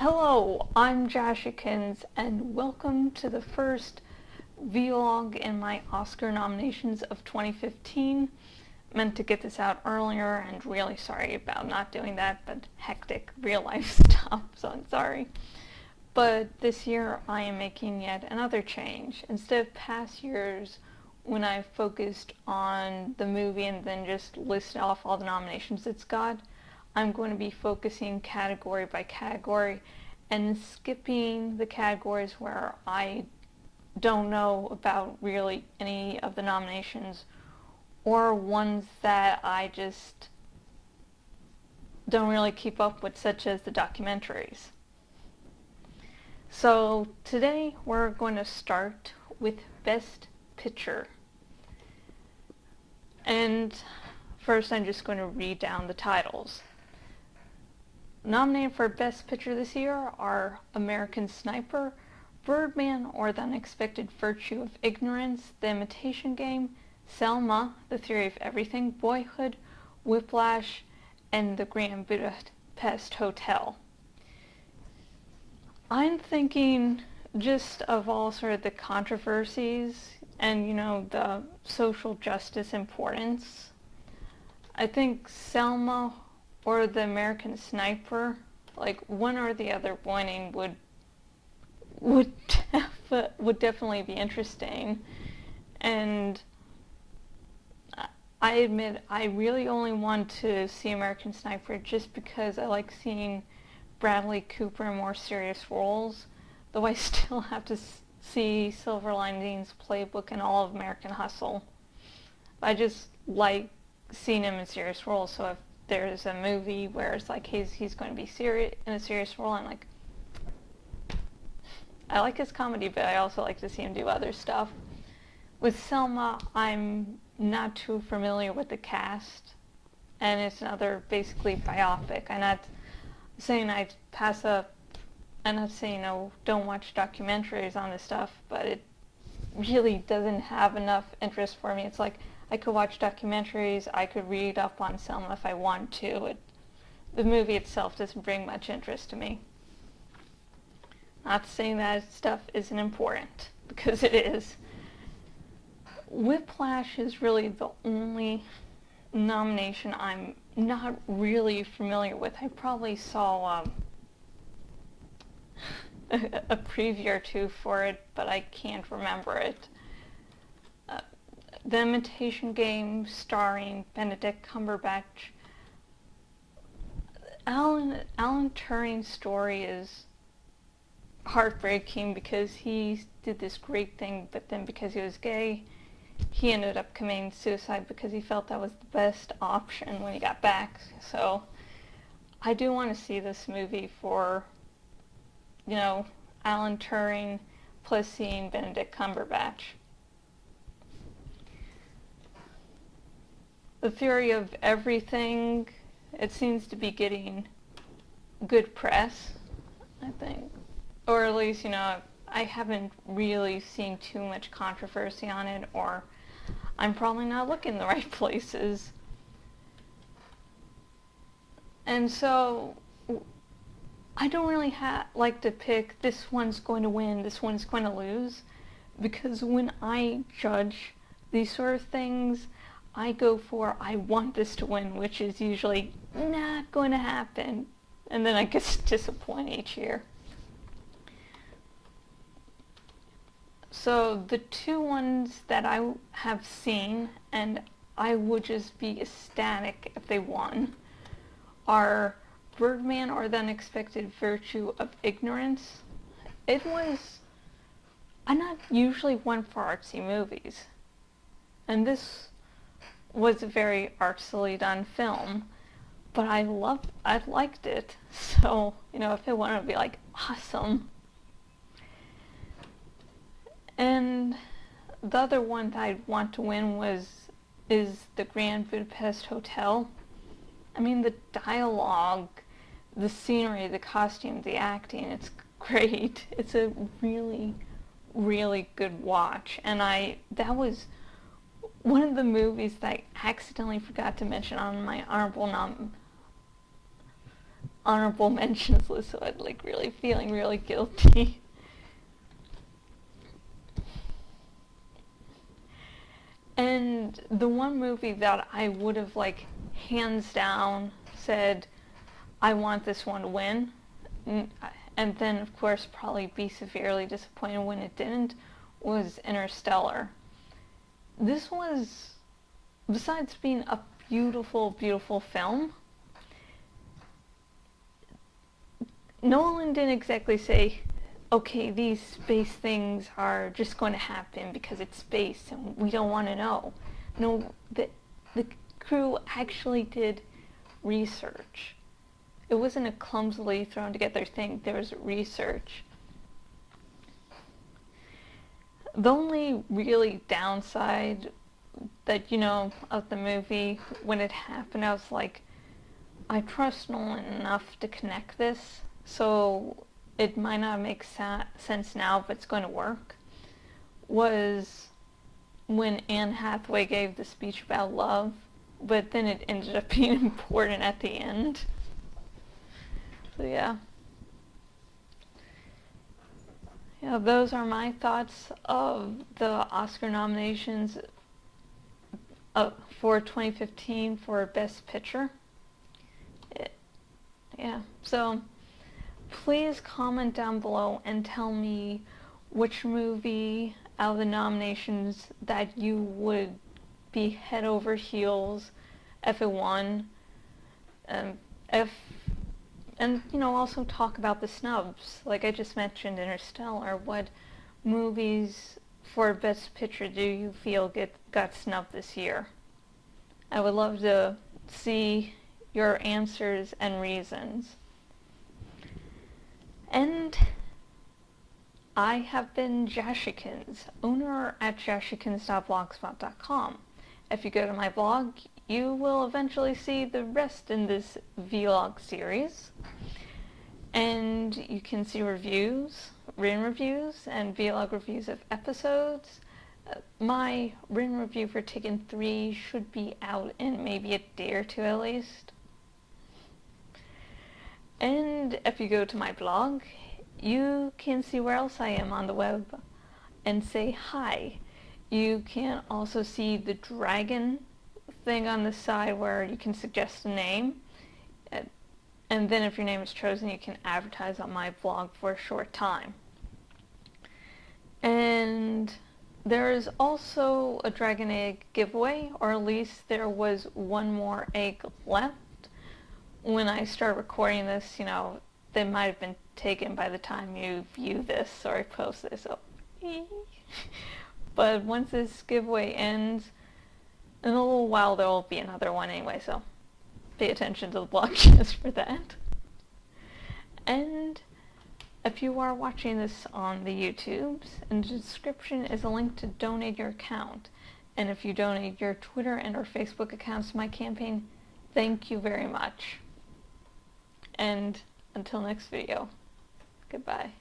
Hello, I'm Jashykins, and welcome to the first vlog in my Oscar nominations of 2015. Meant to get this out earlier, and really sorry about not doing that, but hectic real life stuff, so I'm sorry. But this year I am making yet another change. Instead of past years when I focused on the movie and then just listed off all the nominations it's got, I'm going to be focusing category by category and skipping the categories where I don't know about really any of the nominations or ones that I just don't really keep up with, such as the documentaries. So today we're going to start with Best Picture. And first I'm just going to read down the titles. Nominated for Best Picture this year are American Sniper, Birdman or the Unexpected Virtue of Ignorance, The Imitation Game, Selma, The Theory of Everything, Boyhood, Whiplash, and The Grand Budapest Hotel. I'm thinking just of all sort of the controversies and, the social justice importance. I think Selma or The American Sniper, like one or the other winning would definitely be interesting. And I admit I really only want to see American Sniper just because I like seeing Bradley Cooper in more serious roles, though I still have to see Silver Linings Playbook and all of American Hustle. I just like seeing him in serious roles, so if there's a movie where it's like he's going to be in a serious role, I'm like, I like his comedy, but I also like to see him do other stuff. With Selma, I'm not too familiar with the cast, and it's another basically biopic. I'm not saying I'd pass up, I'm not saying don't watch documentaries on this stuff, but it really doesn't have enough interest for me. It's like I could watch documentaries, I could read up on Selma if I want to. The movie itself doesn't bring much interest to me. Not saying that stuff isn't important, because it is. Whiplash is really the only nomination I'm not really familiar with. I probably saw a preview or two for it, but I can't remember it. The Imitation Game, starring Benedict Cumberbatch. Alan Turing's story is heartbreaking because he did this great thing, but then because he was gay, he ended up committing suicide because he felt that was the best option when he got back. So I do want to see this movie for, Alan Turing plus seeing Benedict Cumberbatch. The Theory of Everything, it seems to be getting good press, I think. Or at least, I haven't really seen too much controversy on it, or I'm probably not looking in the right places. And so I don't really like to pick this one's going to win, this one's going to lose, because when I judge these sort of things, I go for I want this to win, which is usually not going to happen, and then I get disappointed each year. So the two ones that I have seen, and I would just be ecstatic if they won, are Birdman or the Unexpected Virtue of Ignorance. I'm not usually one for artsy movies, and this was a very artfully done film, but I liked it, so, if it won, it would be like, awesome. And the other one that I'd want to win is The Grand Budapest Hotel. I mean, the dialogue, the scenery, the costume, the acting, it's great. It's a really, really good watch. And that was one of the movies that I accidentally forgot to mention on my honorable mentions list, so I'd like really feeling really guilty. And the one movie that I would have like hands down said, I want this one to win, and then of course probably be severely disappointed when it didn't, was Interstellar. This was, besides being a beautiful, beautiful film, Nolan didn't exactly say, okay, these space things are just going to happen because it's space and we don't want to know. No, the crew actually did research. It wasn't a clumsily thrown together thing. There was research. The only really downside that, of the movie, when it happened, I was like, I trust Nolan enough to connect this, so it might not make sense now, but it's going to work, was when Anne Hathaway gave the speech about love, but then it ended up being important at the end. So yeah. Yeah, those are my thoughts of the Oscar nominations for 2015 for Best Picture. Yeah, so please comment down below and tell me which movie out of the nominations that you would be head over heels if it won. And also talk about the snubs. Like I just mentioned Interstellar, what movies for Best Picture do you feel got snubbed this year? I would love to see your answers and reasons. And I have been Jashykins, owner at jashykins.blogspot.com. If you go to my blog, you will eventually see the rest in this vlog series. And you can see reviews, written reviews, and vlog reviews of episodes. My written review for Taken 3 should be out in maybe a day or two at least. And if you go to my blog, you can see where else I am on the web and say hi. You can also see the dragon thing on the side where you can suggest a name. And then if your name is chosen, you can advertise on my blog for a short time. And there is also a dragon egg giveaway, or at least there was one more egg left. When I start recording this, they might have been taken by the time you view this or I post this. So. But once this giveaway ends, in a little while there will be another one anyway, so pay attention to the blog just for that. And if you are watching this on the YouTubes, in the description is a link to donate your account. And if you donate your Twitter and or Facebook accounts to my campaign, thank you very much. And until next video, goodbye.